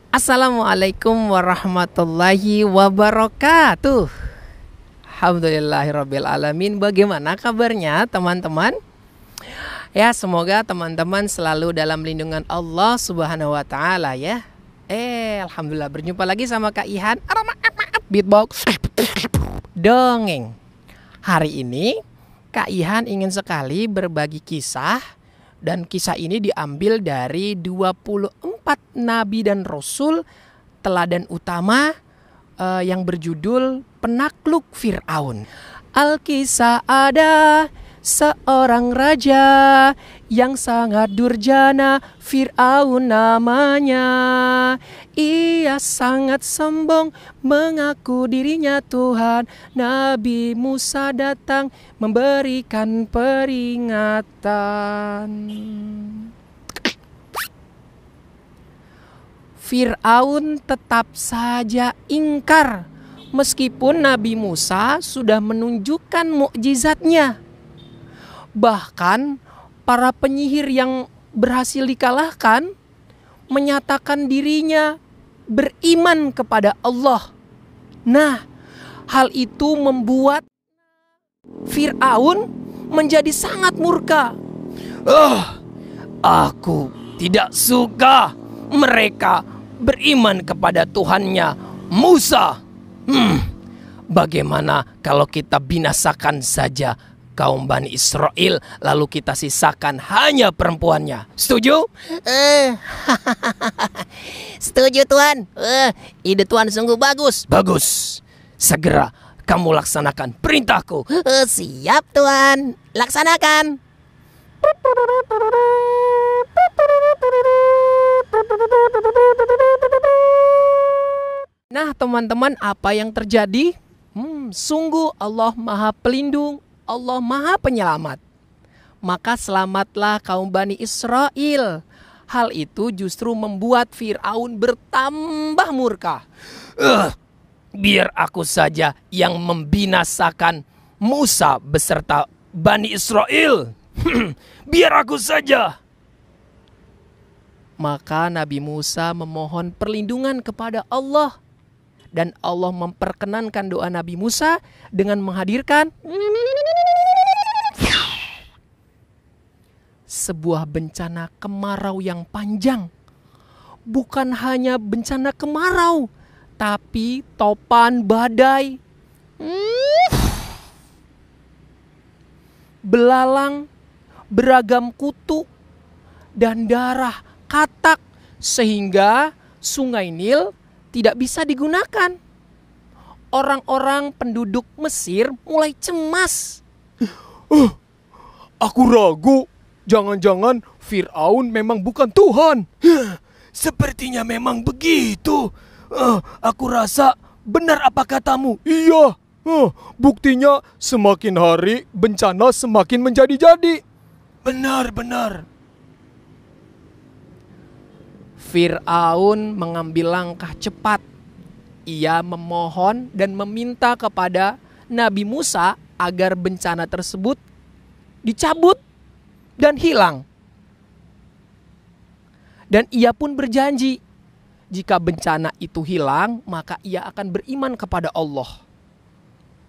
Assalamualaikum warahmatullahi wabarakatuh. Alhamdulillahirabbil alamin. Bagaimana kabarnya teman-teman? Ya, semoga teman-teman selalu dalam lindungan Allah Subhanahu wa taala ya. Alhamdulillah berjumpa lagi sama Kak Ihan. Beatbox dongeng. Hari ini Kak Ihan ingin sekali berbagi kisah, dan kisah ini diambil dari 24 nabi dan rasul teladan utama yang berjudul Penakluk Fir'aun. Alkisah ada seorang raja yang sangat durjana, Fir'aun namanya. Ia sangat sombong mengaku dirinya Tuhan. Nabi Musa datang memberikan peringatan. Fir'aun tetap saja ingkar meskipun Nabi Musa sudah menunjukkan mukjizatnya. Bahkan para penyihir yang berhasil dikalahkan menyatakan dirinya beriman kepada Allah. Nah, hal itu membuat Fir'aun menjadi sangat murka. Aku tidak suka mereka beriman kepada Tuhannya Musa. Bagaimana kalau kita binasakan saja kaum Bani Israel, lalu kita sisakan hanya perempuannya? Setuju? Setuju Tuhan. Ide Tuhan sungguh bagus. Bagus. Segera kamu laksanakan perintahku. Siap Tuhan. Laksanakan. Nah teman-teman, apa yang terjadi? Sungguh Allah Maha Pelindung, Allah Maha Penyelamat. Maka selamatlah kaum Bani Israel. Hal itu justru membuat Fir'aun bertambah murka. Biar aku saja yang membinasakan Musa beserta Bani Israel. Biar aku saja. Maka Nabi Musa memohon perlindungan kepada Allah. Dan Allah memperkenankan doa Nabi Musa dengan menghadirkan sebuah bencana kemarau yang panjang. Bukan hanya bencana kemarau, tapi topan badai, belalang, beragam kutu, dan darah katak, sehingga Sungai Nil tidak bisa digunakan. Orang-orang penduduk Mesir mulai cemas. Aku ragu, jangan-jangan Fir'aun memang bukan Tuhan. Sepertinya memang begitu. Aku rasa benar apa katamu. Iya, buktinya semakin hari bencana semakin menjadi-jadi. Benar. Fir'aun mengambil langkah cepat. Ia memohon dan meminta kepada Nabi Musa agar bencana tersebut dicabut dan hilang. Dan ia pun berjanji, jika bencana itu hilang, maka ia akan beriman kepada Allah.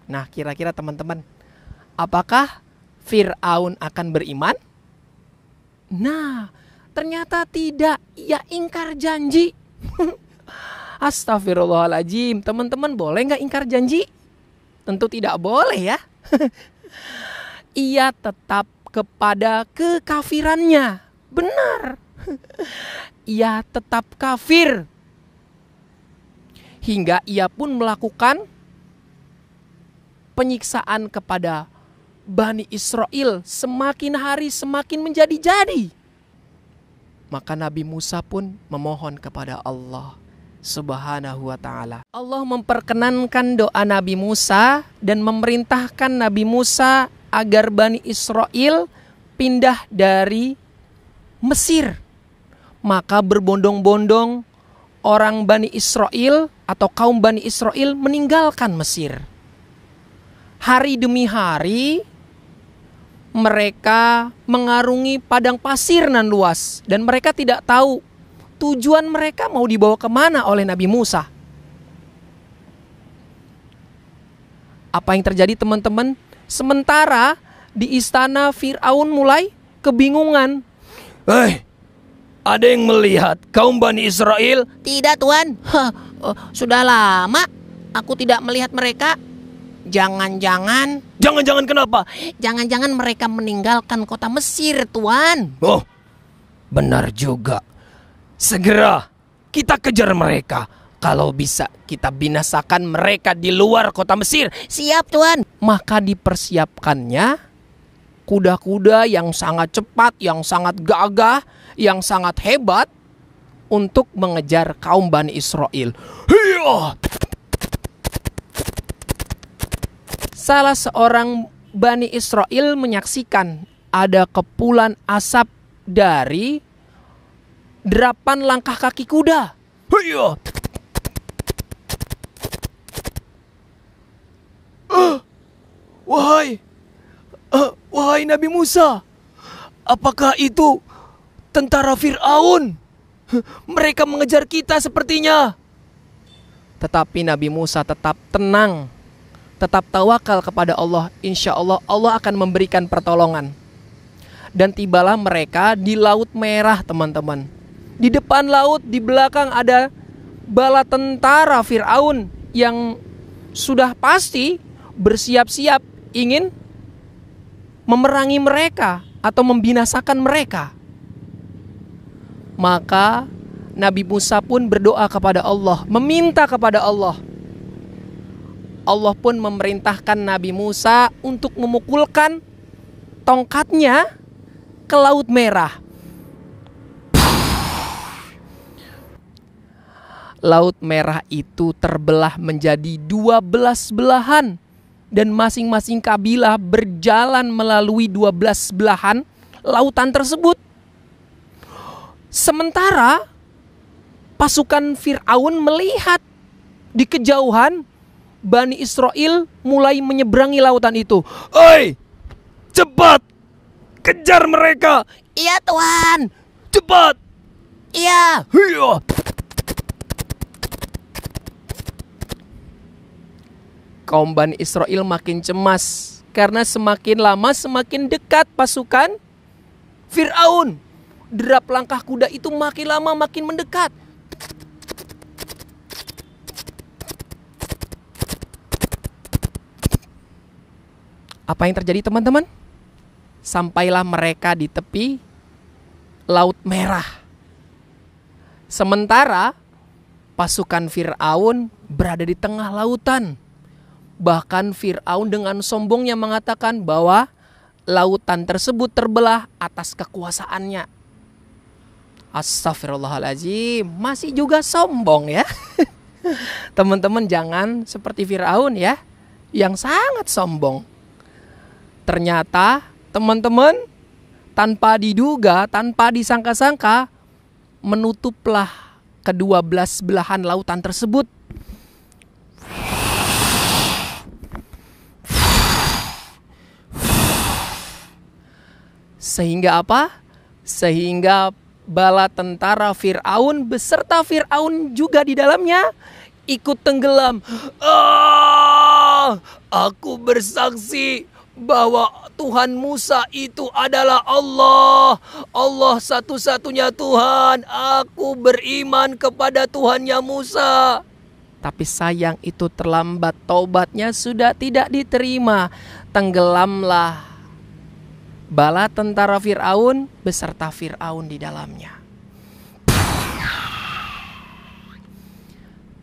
Nah, kira-kira teman-teman, apakah Fir'aun akan beriman? Nah, ternyata tidak. Ia ingkar janji. Astagfirullahaladzim. Teman-teman, boleh gak ingkar janji? Tentu tidak boleh ya. Ia tetap kepada kekafirannya. Benar. Ia tetap kafir. Hingga ia pun melakukan penyiksaan kepada Bani Israel. Semakin hari semakin menjadi-jadi. Maka Nabi Musa pun memohon kepada Allah Subhanahu wa ta'ala. Allah memperkenankan doa Nabi Musa dan memerintahkan Nabi Musa agar Bani Israel berpindah dari Mesir. Maka berbondong-bondong orang Bani Israel atau kaum Bani Israel meninggalkan Mesir. Hari demi hari mereka mengarungi padang pasir nan luas. Dan mereka tidak tahu tujuan mereka mau dibawa kemana oleh Nabi Musa. Apa yang terjadi teman-teman? Sementara di istana Fir'aun mulai kebingungan. Ada yang melihat kaum Bani Israel? Tidak, Tuan. Sudah lama aku tidak melihat mereka. Jangan-jangan Kenapa? Jangan-jangan mereka meninggalkan kota Mesir, Tuan. Oh, benar juga. Segera kita kejar mereka. Kalau bisa kita binasakan mereka di luar kota Mesir. Siap, Tuan. Maka dipersiapkannya kuda-kuda yang sangat cepat, yang sangat gagah, yang sangat hebat untuk mengejar kaum Bani Israel. Hiya! Salah seorang Bani Israel menyaksikan ada kepulan asap dari 8 langkah kaki kuda. Hiya! Wahai Nabi Musa, apakah itu tentara Fir'aun? Mereka mengejar kita sepertinya. Tetapi Nabi Musa tetap tenang, tetap tawakal kepada Allah. Insya Allah Allah akan memberikan pertolongan. Dan tibalah mereka di Laut Merah, teman-teman. Di depan laut, di belakang ada bala tentara Fir'aun yang sudah pasti bersiap-siap ingin memerangi mereka atau membinasakan mereka. Maka Nabi Musa pun berdoa kepada Allah, meminta kepada Allah. Allah pun memerintahkan Nabi Musa untuk memukulkan tongkatnya ke Laut Merah. Laut Merah itu terbelah menjadi 12 belahan. Dan masing-masing kabilah berjalan melalui 12 belahan lautan tersebut. Sementara pasukan Fir'aun melihat di kejauhan Bani Israel mulai menyeberangi lautan itu. Cepat! Kejar mereka! Iya, Tuan. Cepat! Iya. Hiya! Kaum Bani Israel makin cemas karena semakin lama semakin dekat pasukan Fir'aun. Derap langkah kuda itu makin lama makin mendekat. Apa yang terjadi, teman-teman? Sampailah mereka di tepi Laut Merah. Sementara pasukan Fir'aun berada di tengah lautan. Bahkan Fir'aun dengan sombongnya mengatakan bahwa lautan tersebut terbelah atas kekuasaannya. Astagfirullahaladzim, masih juga sombong ya. Teman-teman jangan seperti Fir'aun ya, yang sangat sombong. Ternyata teman-teman tanpa diduga, tanpa disangka-sangka, menutuplah kedua belas belahan lautan tersebut. Sehingga apa? Sehingga bala tentara Fir'aun beserta Fir'aun juga di dalamnya ikut tenggelam. Aku bersaksi bahwa Tuhan Musa itu adalah Allah. Allah satu-satunya Tuhan. Aku beriman kepada Tuhannya Musa. Tapi sayang itu terlambat, taubatnya sudah tidak diterima. Tenggelamlah bala tentara Fir'aun beserta Fir'aun di dalamnya.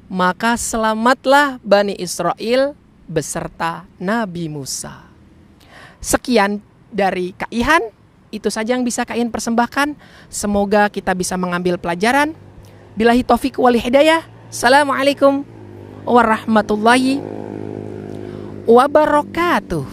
Maka selamatlah Bani Israel beserta Nabi Musa. Sekian dari Kak Ihan, itu saja yang bisa Kak Ihan persembahkan. Semoga kita bisa mengambil pelajaran. Billahi taufik wal hidayah. Assalamualaikum warahmatullahi wabarakatuh.